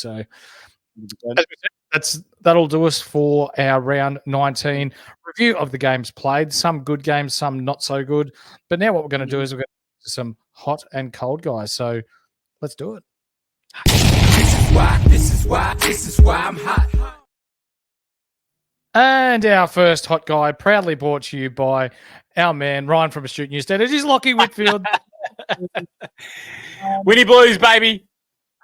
So that'll do us for our round 19 review of the games played. Some good games, some not so good. But now what we're going to do is we're going to do some hot and cold guys. So let's do it. This is why I'm hot. And our first hot guy, proudly brought to you by our man Ryan from Astute Newstead. It is Lockie Whitfield. Winnie Blues, baby.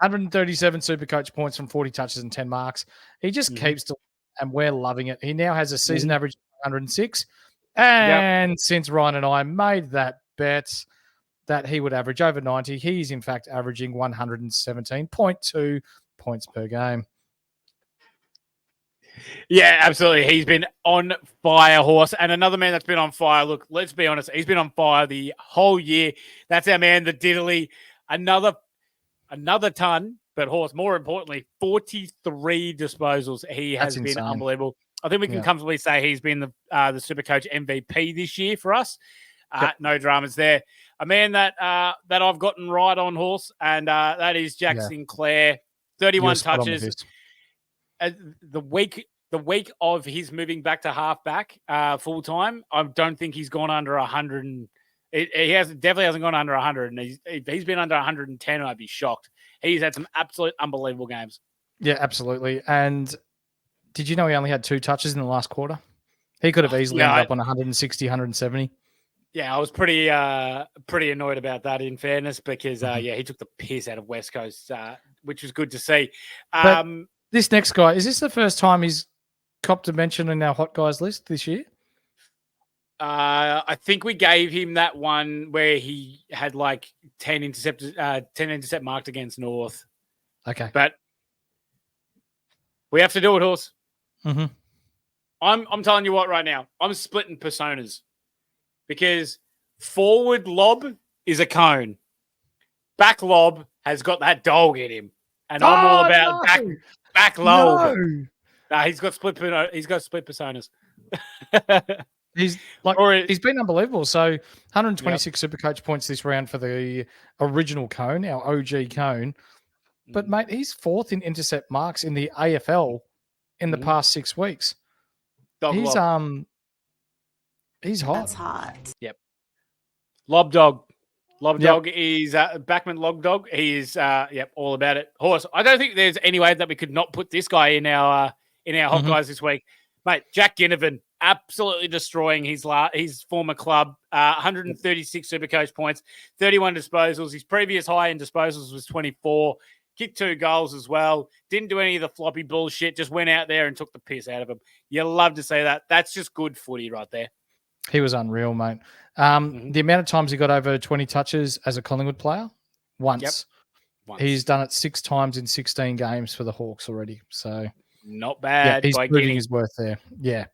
137 Supercoach points from 40 touches and 10 marks. He just keeps to, and we're loving it. He now has a season average of 106. And since Ryan and I made that bet that he would average over 90, he's in fact averaging 117.2 points per game. Yeah, absolutely. He's been on fire, Horse. And another man that's been on fire, look, let's be honest, he's been on fire the whole year. That's our man, the Diddley. Another ton, but Horse, more importantly, 43 disposals. He has been unbelievable. I think we can comfortably say he's been the Supercoach MVP this year for us. No dramas there. A man that I've gotten right on, Horse, and that is Jack Sinclair. 31 touches. The week of his moving back to halfback full time, I don't think he's gone under 100. He definitely hasn't gone under 100, and he's been under 110. I'd be shocked. He's had some absolute unbelievable games. Yeah, absolutely. And did you know he only had 2 touches in the last quarter? He could have easily ended up on 160, 170. Yeah, I was pretty annoyed about that, in fairness, because he took the piss out of West Coast, which was good to see. This next guy, is this the first time he's copped a mention in our hot guys list this year? I think we gave him that one where he had like 10 intercept marked against North. Okay. But we have to do it, Horse. Mm-hmm. I'm telling you what right now. I'm splitting personas because forward lob is a cone. Back lob has got that dog in him. And I'm all about back lob. No, he's got split personas. He's been unbelievable. So 126 Supercoach points this round for the original cone, our OG cone. But mate, he's 4th in intercept marks in the AFL in the past 6 weeks. He's hot. That's hot. Yep. Lob dog is Backman Log Dog. He is all about it. Horse. I don't think there's any way that we could not put this guy in our hot guys this week. Mate, Jack Ginnivan absolutely destroying his former club. 136 Supercoach points, 31 disposals. His previous high in disposals was 24. Kicked 2 goals as well. Didn't do any of the floppy bullshit. Just went out there and took the piss out of him. You love to see that. That's just good footy right there. He was unreal, mate. The amount of times he got over 20 touches as a Collingwood player, once. He's done it 6 times in 16 games for the Hawks already. So not bad. He's proving his worth there. Yeah.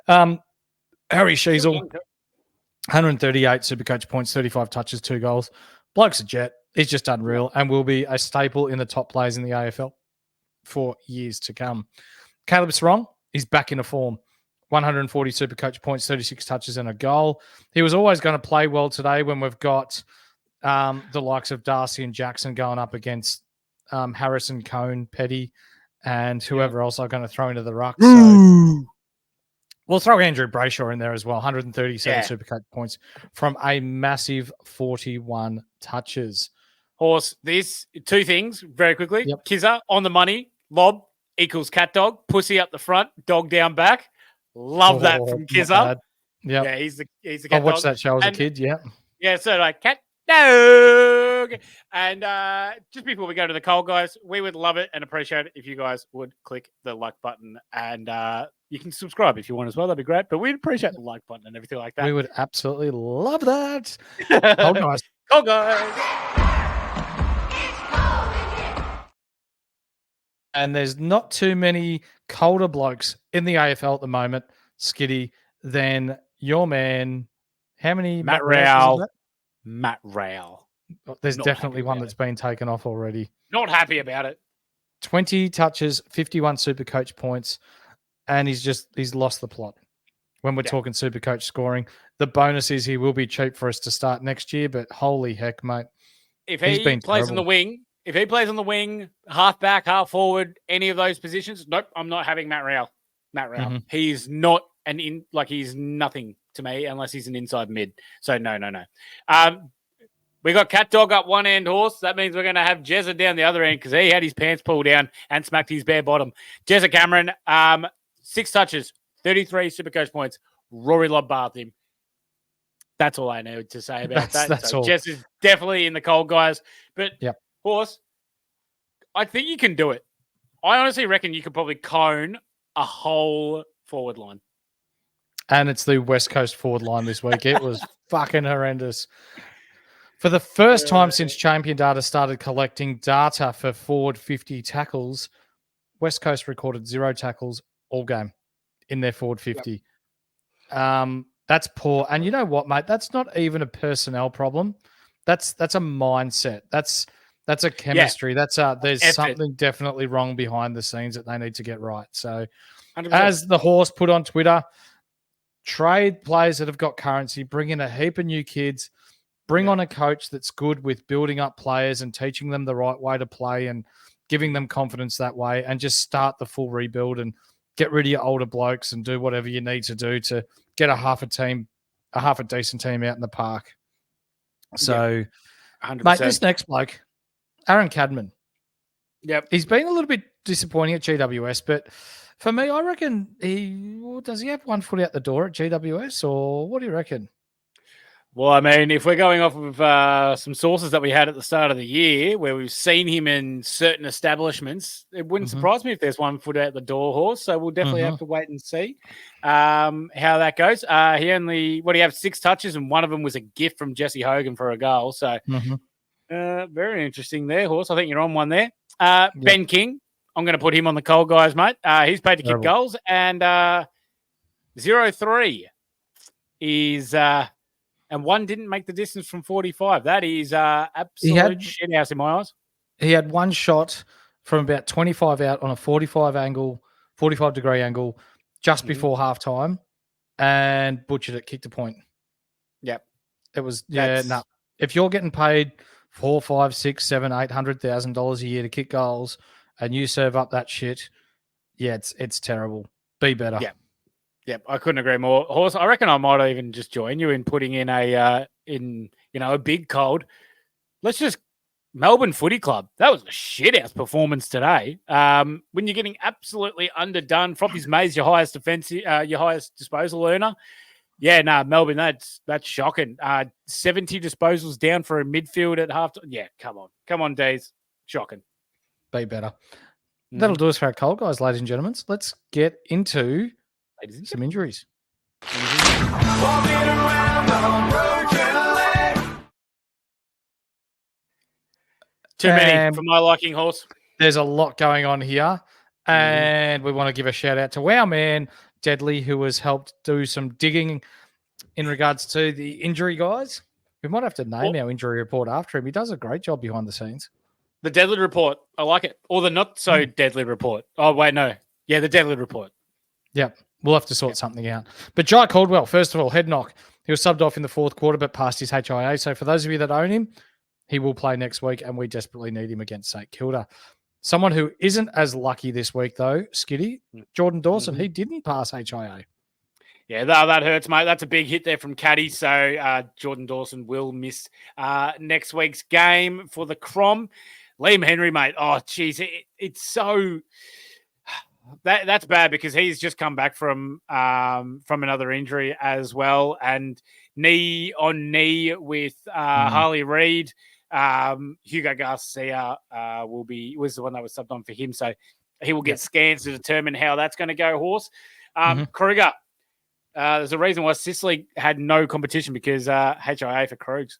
Harry Sheasel, 138 Supercoach points, 35 touches, 2 goals. Bloke's a jet. He's just unreal and will be a staple in the top players in the AFL for years to come. Caleb Serong is back into form. 140 Supercoach points, 36 touches and a goal. He was always going to play well today when we've got the likes of Darcy and Jackson going up against Harrison, Cone, Petty, and whoever else I'm going to throw into the ruck. So we'll throw Andrew Brayshaw in there as well. 137 Supercoach points from a massive 41 touches. Horse, these 2 things very quickly. Kizza on the money, lob equals cat dog, pussy up the front, dog down back. Love that from Kizza. Yeah, he's the cat dog. I watched that show as a kid. Yeah, so like cat dog. And just before we go to the cold guys, we would love it and appreciate it if you guys would click the like button, and you can subscribe if you want as well. That'd be great. But we'd appreciate the like button and everything like that. We would absolutely love that. Cold guys. And there's not too many colder blokes in the AFL at the moment, Skiddy, than your man. How many? Matt Rowell. Matt Rowell. There's definitely one that's been taken off already. Not happy about it. 20 touches, 51 Supercoach points, and he's lost the plot. When we're talking Supercoach scoring, the bonus is he will be cheap for us to start next year, but holy heck, mate. If he plays in the wing, if he plays on the wing, half back, half forward, any of those positions, nope, I'm not having Matt Rowell. He's not he's nothing to me unless he's an inside mid. So no. We got Cat Dog up one end, Horse. That means we're going to have Jezza down the other end because he had his pants pulled down and smacked his bare bottom. Jezza Cameron, 6 touches, 33 Supercoach points. Rory Lobbarth him. That's all I need to say about that. That's so all. Jess is definitely in the cold, guys. But yep. Horse, I think you can do it. I honestly reckon you could probably cone a whole forward line. And it's the West Coast forward line this week. It was fucking horrendous. For the first time since Champion Data started collecting data for forward 50 tackles, West Coast recorded 0 tackles all game in their forward 50. Yep. That's poor. And you know what, mate? That's not even a personnel problem. That's a mindset. That's a chemistry. Yeah. There's effort. Something definitely wrong behind the scenes that they need to get right. So 100%. As the Horse put on Twitter, trade players that have got currency, bring in a heap of new kids, bring on a coach that's good with building up players and teaching them the right way to play and giving them confidence that way, and just start the full rebuild and get rid of your older blokes and do whatever you need to do to get a half a decent team out in the park. So, mate, this next bloke, Aaron Cadman. Yep. He's been a little bit disappointing at GWS, but for me, I reckon does he have one foot out the door at GWS, or what do you reckon? Well, I mean, if we're going off of some sources that we had at the start of the year where we've seen him in certain establishments, it wouldn't surprise me if there's 1 foot out the door, Horse. So we'll definitely have to wait and see how that goes. He only, what do you have, 6 touches, and one of them was a gift from Jesse Hogan for a goal. So very interesting there, Horse. I think you're on one there. Ben King, I'm going to put him on the cold, guys, mate. He's paid to kick goals, and 0-3 is... and one didn't make the distance from 45. That is absolute shit house in my eyes. He had one shot from about 25 out on a 45-degree angle just before halftime, and butchered it, kicked a point. Yep. It was, no. If you're getting paid $400,000, $500,000, $600,000, $700,000 a year to kick goals and you serve up that shit, it's terrible. Be better. Yeah. Yep, I couldn't agree more. Horse, I reckon I might even just join you in putting in a big cold. Let's just Melbourne Footy Club. That was a shithouse performance today. When you're getting absolutely underdone, Froppy's Mays, your highest disposal earner. Yeah, Melbourne, that's shocking. 70 disposals down for a midfield at half. Yeah, come on, Days, shocking. Be better. That'll do us for our cold, guys, ladies and gentlemen. Let's get into some injuries. Too many for my liking, Horse. There's a lot going on here, and we want to give a shout out to our man Deadly, who has helped do some digging in regards to the injury, guys. We might have to name our injury report after him. He does a great job behind the scenes. The Deadly report, I like it, or the not so deadly report. Oh wait, no, yeah, the Deadly report. Yep. We'll have to sort something out. But Jai Caldwell, first of all, head knock. He was subbed off in the 4th quarter, but passed his HIA. So for those of you that own him, he will play next week, and we desperately need him against St Kilda. Someone who isn't as lucky this week, though, Skiddy, Jordan Dawson, he didn't pass HIA. Yeah, that hurts, mate. That's a big hit there from Caddy. So Jordan Dawson will miss next week's game for the Crom. Liam Henry, mate. Oh, geez, it's so... That's bad because he's just come back from another injury as well, and knee on knee with Harley Reid. Hugo Garcia was the one that was subbed on for him, so he will get scans to determine how that's going to go. Horse, Kruger. There's a reason why Sicily had no competition because HIA for Krugs.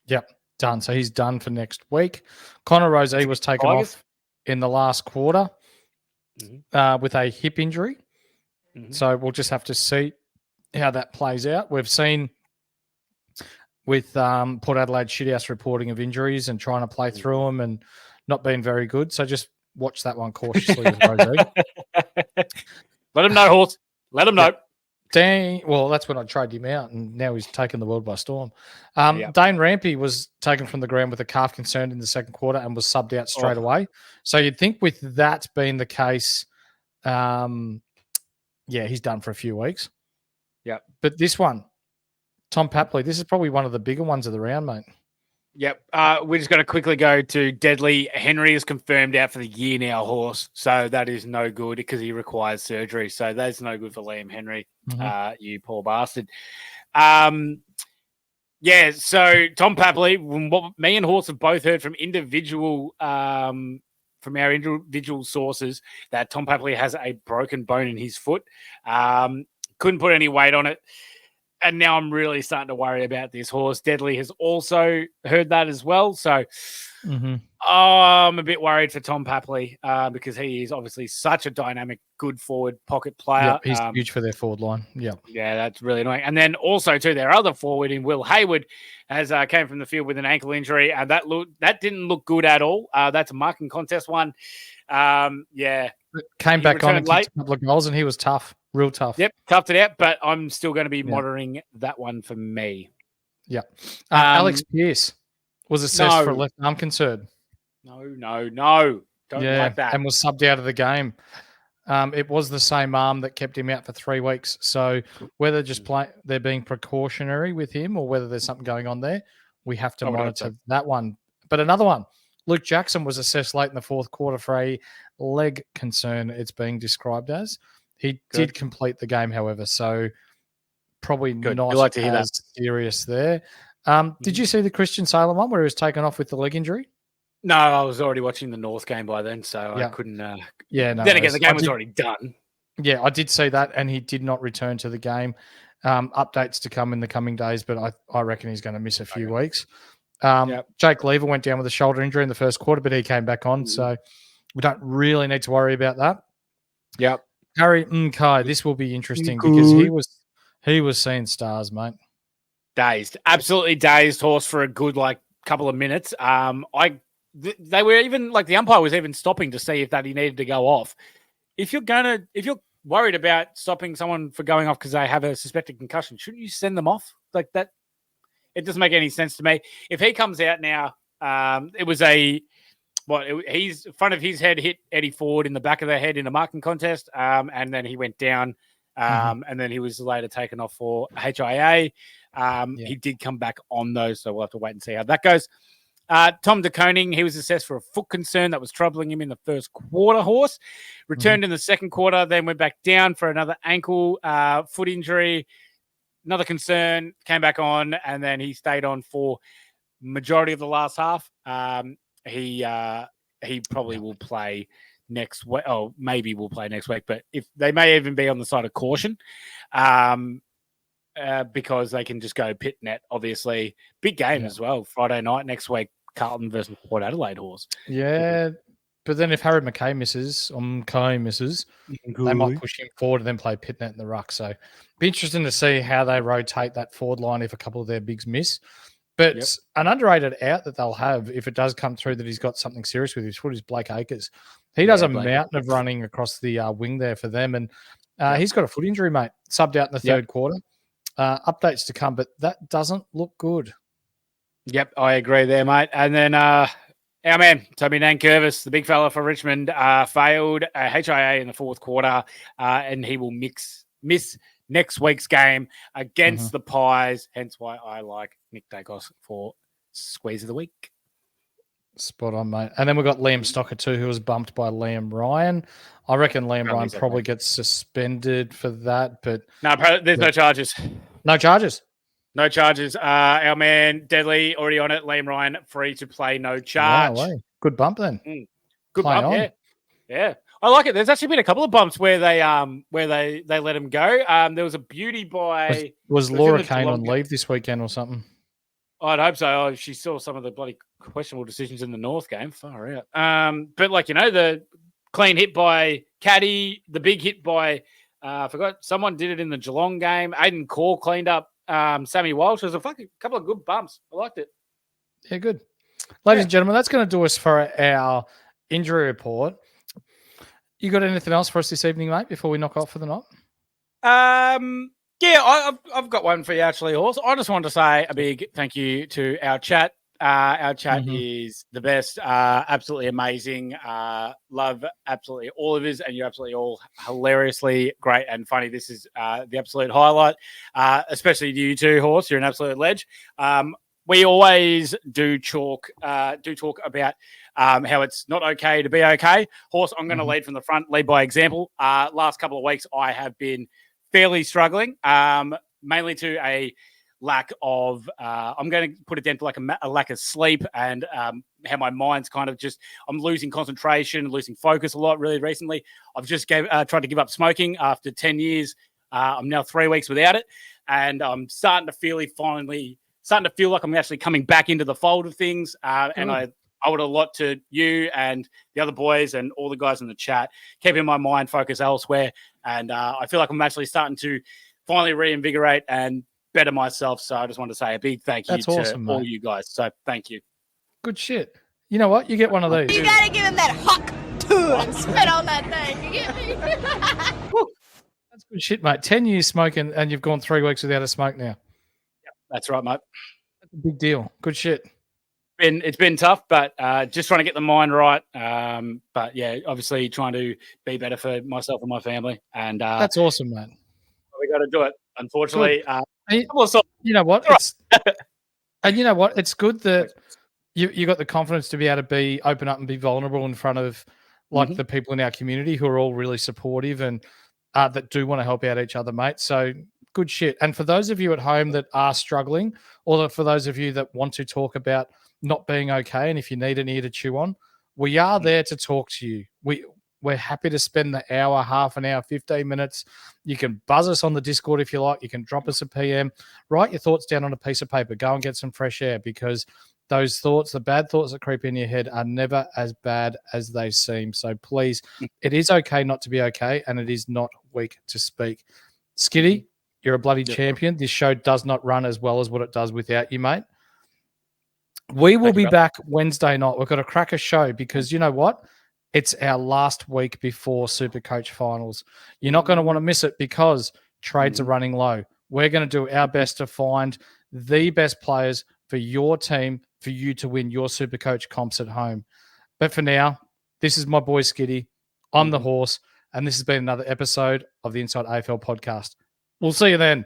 Yep, done. So he's done for next week. Connor Rosé was taken off in the last quarter. With a hip injury. So we'll just have to see how that plays out. We've seen with Port Adelaide shithouse reporting of injuries and trying to play through them and not being very good. So just watch that one cautiously with Rosé. Let him know, Horse. Let him know. Well, that's when I tried him out, and now he's taken the world by storm. Dane Rampy was taken from the ground with a calf concern in the second quarter and was subbed out straight away. So you'd think with that being the case, he's done for a few weeks. Yep. But this one, Tom Papley, this is probably one of the bigger ones of the round, mate. Yep. We're just going to quickly go to Deadly. Henry is confirmed out for the year now, Horse. So that is no good because he requires surgery. So that's no good for Liam Henry, you poor bastard. So Tom Papley, what me and Horse have both heard from from our individual sources that Tom Papley has a broken bone in his foot. Couldn't put any weight on it. And now I'm really starting to worry about this horse. Deadly has also heard that as well. So I'm a bit worried for Tom Papley because he is obviously such a dynamic, good forward pocket player. Yep, he's huge for their forward line. Yep. Yeah, that's really annoying. And then also, too, their other forward in Will Hayward has came from the field with an ankle injury, and that didn't look good at all. That's a marking contest one. Came back on and kicked a couple of goals, and he was tough. Real tough. Yep, toughed it out, but I'm still going to be monitoring that one for me. Yeah. Alex Pearce was assessed for a left arm concern. No. Don't like that. And was subbed out of the game. It was the same arm that kept him out for 3 weeks. So whether they're being precautionary with him or whether there's something going on there, we have to monitor that one. But another one, Luke Jackson was assessed late in the fourth quarter for a leg concern, it's being described as. He did complete the game, however, so probably not as serious there. Did you see the Christian Salem one where he was taken off with the leg injury? No, I was already watching the North game by then, so I couldn't. Then again, the game was already done. Yeah, I did see that, and he did not return to the game. Updates to come in the coming days, but I reckon he's going to miss a few weeks. Jake Lever went down with a shoulder injury in the first quarter, but he came back on, so we don't really need to worry about that. Yep. Harry Mkai, this will be interesting because he was seeing stars, mate. Dazed, absolutely dazed horse for a good couple of minutes. They were even the umpire was even stopping to see if he needed to go off. If you're worried about stopping someone for going off because they have a suspected concussion, shouldn't you send them off like that? It doesn't make any sense to me. If he comes out now, it was he's front of his head hit Eddie Ford in the back of the head in a marking contest, and then he went down, and then he was later taken off for HIA. He did come back on those, so we'll have to wait and see how that goes. Tom de Koning, he was assessed for a foot concern that was troubling him in the first quarter, Horse. Returned in the second quarter, then went back down for another ankle, foot injury, another concern, came back on, and then he stayed on for majority of the last half. He probably will play next week. Oh, maybe we'll play next week, but if they may even be on the side of caution, because they can just go pit net. Obviously, big game as well. Friday night next week, Carlton versus Port Adelaide, Horse. Yeah, but then if Harry McKay misses, they might push him forward and then play pit net in the ruck. So, be interesting to see how they rotate that forward line if a couple of their bigs miss. But an underrated out that they'll have, if it does come through that he's got something serious with his foot, is Blake Acres. He does a mountain of running across the wing there for them, and he's got a foot injury, mate. Subbed out in the third quarter. Updates to come, but that doesn't look good. Yep, I agree there, mate. And then our man, Toby Nankervis, the big fella for Richmond, failed a HIA in the fourth quarter, and he will miss next week's game against the Pies, hence why I like Nick Dacos for squeeze of the week. Spot on, mate. And then we've got Liam Stocker too, who was bumped by Liam Ryan. I reckon Liam Ryan probably gets suspended for that, but... No, there's no charges. No charges? No charges. Our man, Deadly, already on it. Liam Ryan, free to play, no charge. No way. Good bump then. Good bump, on. Yeah. I like it. There's actually been a couple of bumps where they let him go. There was a beauty by... Was Laura Kane on leave this weekend or something? I'd hope so. Oh, she saw some of the bloody questionable decisions in the North game. Far out. But the clean hit by Caddy, the big hit by... I forgot, someone did it in the Geelong game. Aiden Core cleaned up Sammy Walsh. There's a couple of good bumps. I liked it. Yeah, good. Ladies and gentlemen, that's going to do us for our injury report. You got anything else for us this evening, mate, before we knock off for the night? Yeah, I've got one for you, actually, Horse. I just wanted to say a big thank you to our chat. Our chat is the best, absolutely amazing. Love absolutely all of us, and you're absolutely all hilariously great and funny. This is the absolute highlight, especially you two, Horse. You're an absolute ledge. We always do talk about how it's not okay to be okay. Horse, I'm going to lead from the front, lead by example. Last couple of weeks, I have been fairly struggling, mainly to a lack of, I'm going to put it down to like a lack of sleep and how my mind's kind of just, I'm losing concentration, losing focus a lot really recently. I've just tried to give up smoking after 10 years. I'm now 3 weeks without it. And I'm starting to feel like I'm actually coming back into the fold of things. And I owe it a lot to you and the other boys and all the guys in the chat, keeping my mind focused elsewhere. And I feel like I'm actually starting to finally reinvigorate and better myself. So I just want to say a big thank you to all you guys. So thank you. Good shit. You know what? You get one of these. You gotta give him that huck too and spit on that thing. You get me? That's good shit, mate. 10 years smoking and you've gone 3 weeks without a smoke now. Yep, that's right, mate. That's a big deal. Good shit. It's been tough, but just trying to get the mind right. But yeah, obviously trying to be better for myself and my family. And that's awesome, man. We got to do it. Unfortunately, you know what? And you know what? It's good that you got the confidence to be able to open up and be vulnerable in front of like the people in our community who are all really supportive and that do want to help out each other, mate. So good shit. And for those of you at home that are struggling, or for those of you that want to talk about not being okay, and if you need an ear to chew on, we are there to talk to you. We're happy to spend the hour, half an hour, 15 minutes. You can buzz us on the Discord if you like. You can drop us a PM. Write your thoughts down on a piece of paper. Go and get some fresh air, because those thoughts, the bad thoughts that creep in your head, are never as bad as they seem. So please, it is okay not to be okay, and it is not weak to speak. Skiddy, you're a bloody champion. This show does not run as well as what it does without you, mate. We will be back Wednesday night. We've got a cracker show because you know what? It's our last week before Supercoach finals. You're not going to want to miss it because trades are running low. We're going to do our best to find the best players for your team, for you to win your Supercoach comps at home. But for now, this is my boy Skiddy. I'm the Horse, and this has been another episode of the Inside AFL podcast. We'll see you then.